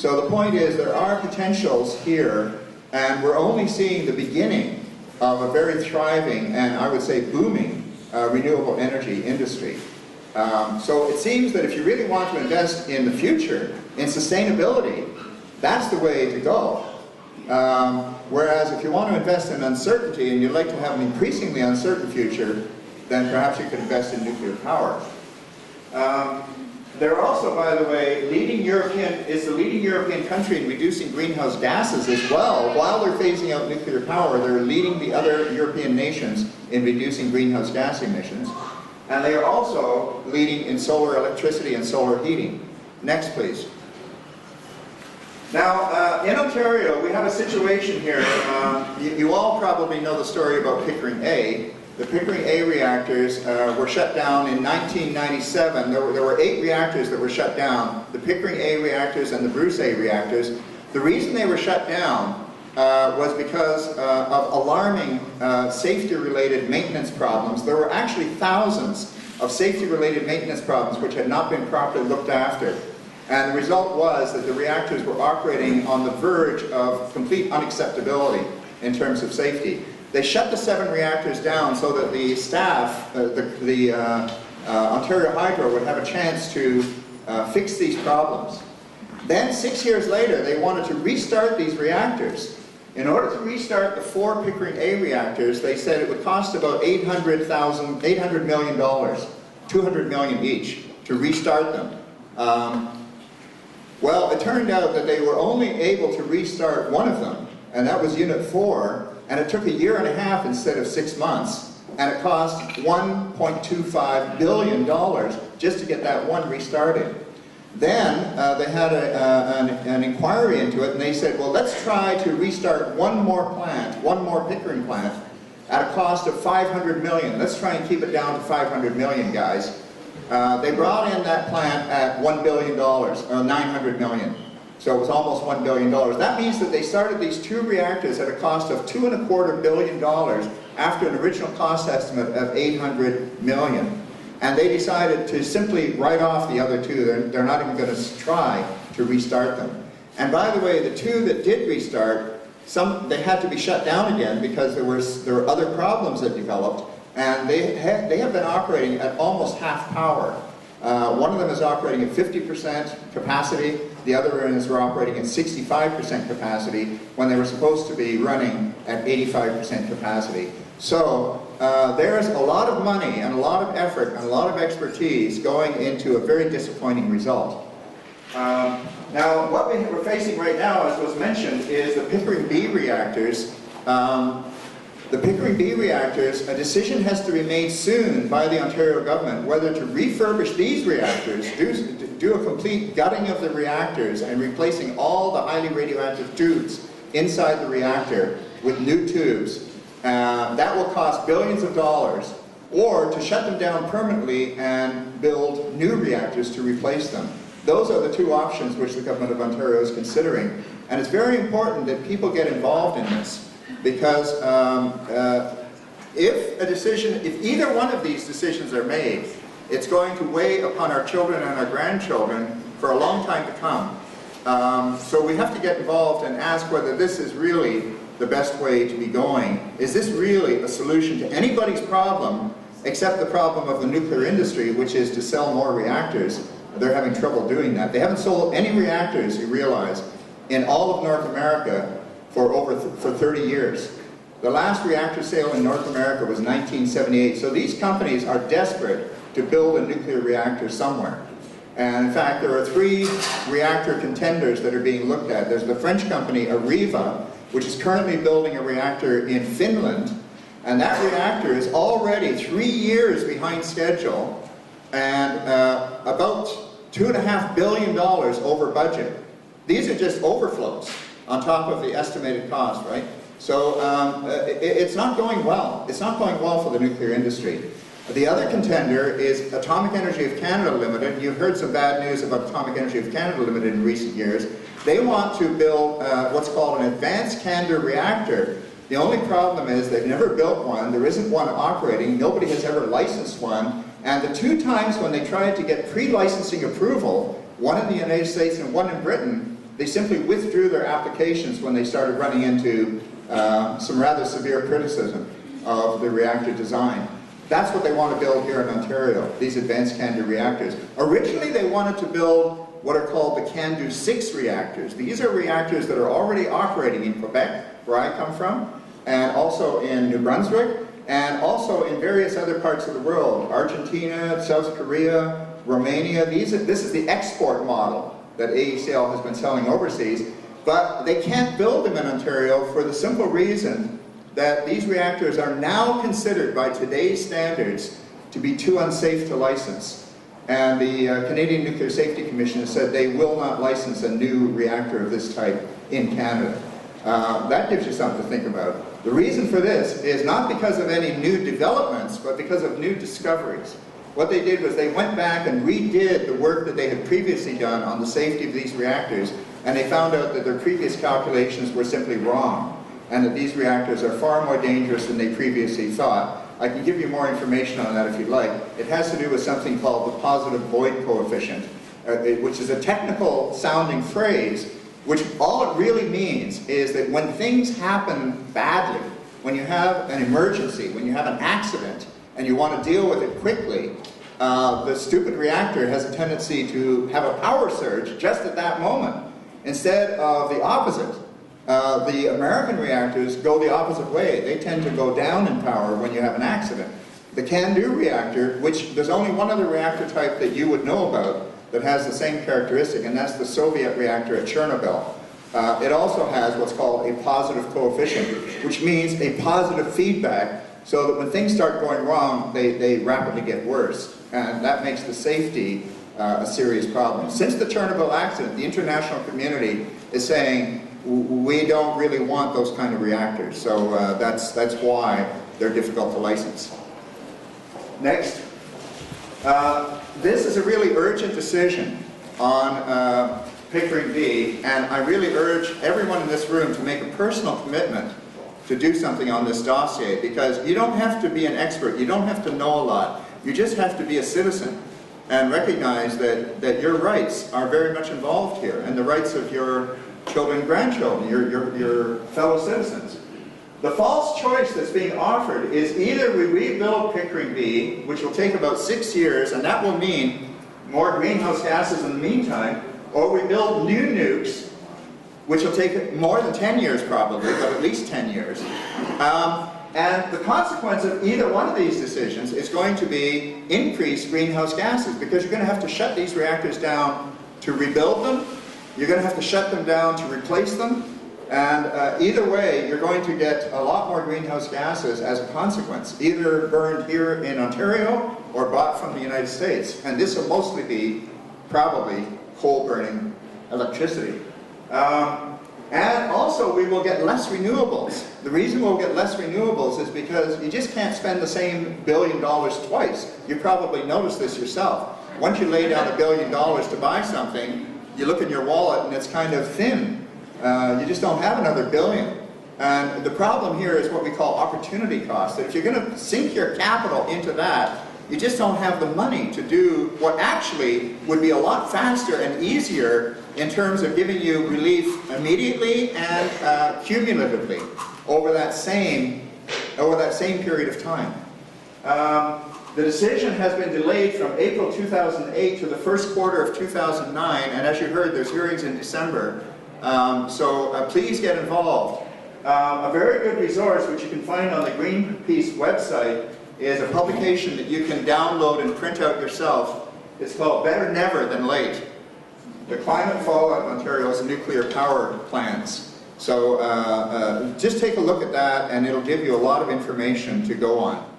So the point is there are potentials here, and we're only seeing the beginning of a very thriving and I would say booming renewable energy industry. So it seems that if you really want to invest in the future, in sustainability, that's the way to go. Whereas if you want to invest in uncertainty and you'd like to have an increasingly uncertain future, then perhaps you could invest in nuclear power. They're also, by the way, the leading European country in reducing greenhouse gases as well. While they're phasing out nuclear power, they're leading the other European nations in reducing greenhouse gas emissions. And they are also leading in solar electricity and solar heating. Next, please. Now, in Ontario, we have a situation here. You all probably know the story about Pickering A. The Pickering A reactors were shut down in 1997. There were 8 reactors that were shut down, the Pickering A reactors and the Bruce A reactors. The reason they were shut down was because of alarming safety-related maintenance problems. There were actually thousands of safety-related maintenance problems which had not been properly looked after. And the result was that the reactors were operating on the verge of complete unacceptability in terms of safety. They shut the 7 reactors down so that the staff, Ontario Hydro, would have a chance to fix these problems. Then 6 years later, they wanted to restart these reactors. In order to restart the 4 Pickering A reactors, they said it would cost about $800 million, $200 million each, to restart them. Well, it turned out that they were only able to restart one of them, and that was Unit 4, and it took 1.5 years instead of 6 months, and it cost $1.25 billion just to get that one restarted. Then they had an inquiry into it, and they said, well, let's try to restart one more plant, one more Pickering plant, at a cost of $500 million. Let's try and keep it down to $500 million, guys. They brought in that plant at $1 billion, or $900 million. So it was almost $1 billion. That means that they started these 2 reactors at a cost of $2.25 billion after an original cost estimate of $800 million. And they decided to simply write off the other 2. They're not even going to try to restart them. And by the way, the 2 that did restart, they had to be shut down again because there were other problems that developed. And they have been operating at almost half power. One of them is operating at 50% capacity. The other ones were operating at 65% capacity when they were supposed to be running at 85% capacity. So there's a lot of money and a lot of effort and a lot of expertise going into a very disappointing result. Now, what we're facing right now, as was mentioned, is the Pickering B reactors. The Pickering B reactors, a decision has to be made soon by the Ontario government whether to refurbish these reactors, do a complete gutting of the reactors and replacing all the highly radioactive tubes inside the reactor with new tubes. That will cost billions of dollars, or to shut them down permanently and build new reactors to replace them. Those are the 2 options which the government of Ontario is considering. And it's very important that people get involved in this. Because if either one of these decisions are made, it's going to weigh upon our children and our grandchildren for a long time to come. So we have to get involved and ask whether this is really the best way to be going. Is this really a solution to anybody's problem except the problem of the nuclear industry, which is to sell more reactors? They're having trouble doing that. They haven't sold any reactors, you realize, in all of North America for 30 years. The last reactor sale in North America was 1978. So these companies are desperate to build a nuclear reactor somewhere. And in fact, there are 3 reactor contenders that are being looked at. There's the French company Areva, which is currently building a reactor in Finland. And that reactor is already 3 years behind schedule and about $2.5 billion over budget. These are just overflows on top of the estimated cost, right? So it's not going well. It's not going well for the nuclear industry. The other contender is Atomic Energy of Canada Limited. You've heard some bad news about Atomic Energy of Canada Limited in recent years. They want to build what's called an advanced Candor reactor. The only problem is they've never built one. There isn't one operating. Nobody has ever licensed one. And the 2 times when they tried to get pre-licensing approval, one in the United States and one in Britain, they simply withdrew their applications when they started running into some rather severe criticism of the reactor design. That's what they want to build here in Ontario, these advanced CANDU reactors. Originally, they wanted to build what are called the CANDU 6 reactors. These are reactors that are already operating in Quebec, where I come from, and also in New Brunswick, and also in various other parts of the world, Argentina, South Korea, Romania. This is the export model that AECL has been selling overseas, but they can't build them in Ontario for the simple reason that these reactors are now considered by today's standards to be too unsafe to license. And the Canadian Nuclear Safety Commission has said they will not license a new reactor of this type in Canada. That gives you something to think about. The reason for this is not because of any new developments, but because of new discoveries. What they did was they went back and redid the work that they had previously done on the safety of these reactors, and they found out that their previous calculations were simply wrong, and that these reactors are far more dangerous than they previously thought. I can give you more information on that if you'd like. It has to do with something called the positive void coefficient, which is a technical sounding phrase, which all it really means is that when things happen badly, when you have an emergency, when you have an accident, and you want to deal with it quickly, the stupid reactor has a tendency to have a power surge just at that moment, instead of the opposite. The American reactors go the opposite way. They tend to go down in power when you have an accident. The CANDU reactor, which there's only one other reactor type that you would know about that has the same characteristic, and that's the Soviet reactor at Chernobyl. It also has what's called a positive coefficient, which means a positive feedback, so that when things start going wrong, they rapidly get worse. And that makes the safety a serious problem. Since the Chernobyl accident, the international community is saying, we don't really want those kind of reactors. So that's why they're difficult to license. Next. This is a really urgent decision on Pickering B, and I really urge everyone in this room to make a personal commitment to do something on this dossier, because you don't have to be an expert, you don't have to know a lot, you just have to be a citizen and recognize that your rights are very much involved here, and the rights of your children and grandchildren, your fellow citizens. The false choice that's being offered is either we rebuild Pickering B, which will take about 6 years, and that will mean more greenhouse gases in the meantime, or we build new nukes, which will take more than 10 years probably, but at least 10 years. And the consequence of either one of these decisions is going to be increased greenhouse gases, because you're going to have to shut these reactors down to rebuild them, you're going to have to shut them down to replace them, and either way, you're going to get a lot more greenhouse gases as a consequence, either burned here in Ontario or bought from the United States. And this will mostly be probably coal-burning electricity. And also, we will get less renewables. The reason we'll get less renewables is because you just can't spend the same $1 billion twice. You probably noticed this yourself. Once you lay down $1 billion to buy something, you look in your wallet and it's kind of thin. You just don't have another $1 billion. And the problem here is what we call opportunity cost. That if you're going to sink your capital into that, you just don't have the money to do what actually would be a lot faster and easier in terms of giving you relief immediately and cumulatively over that same period of time. The decision has been delayed from April 2008 to the first quarter of 2009, and as you heard, there's hearings in December. So please get involved. A very good resource, which you can find on the Greenpeace website, is a publication that you can download and print out yourself. It's called Better Never Than Late: The Climate Fallout of Ontario's Nuclear Power Plans. So just take a look at that, and it'll give you a lot of information to go on.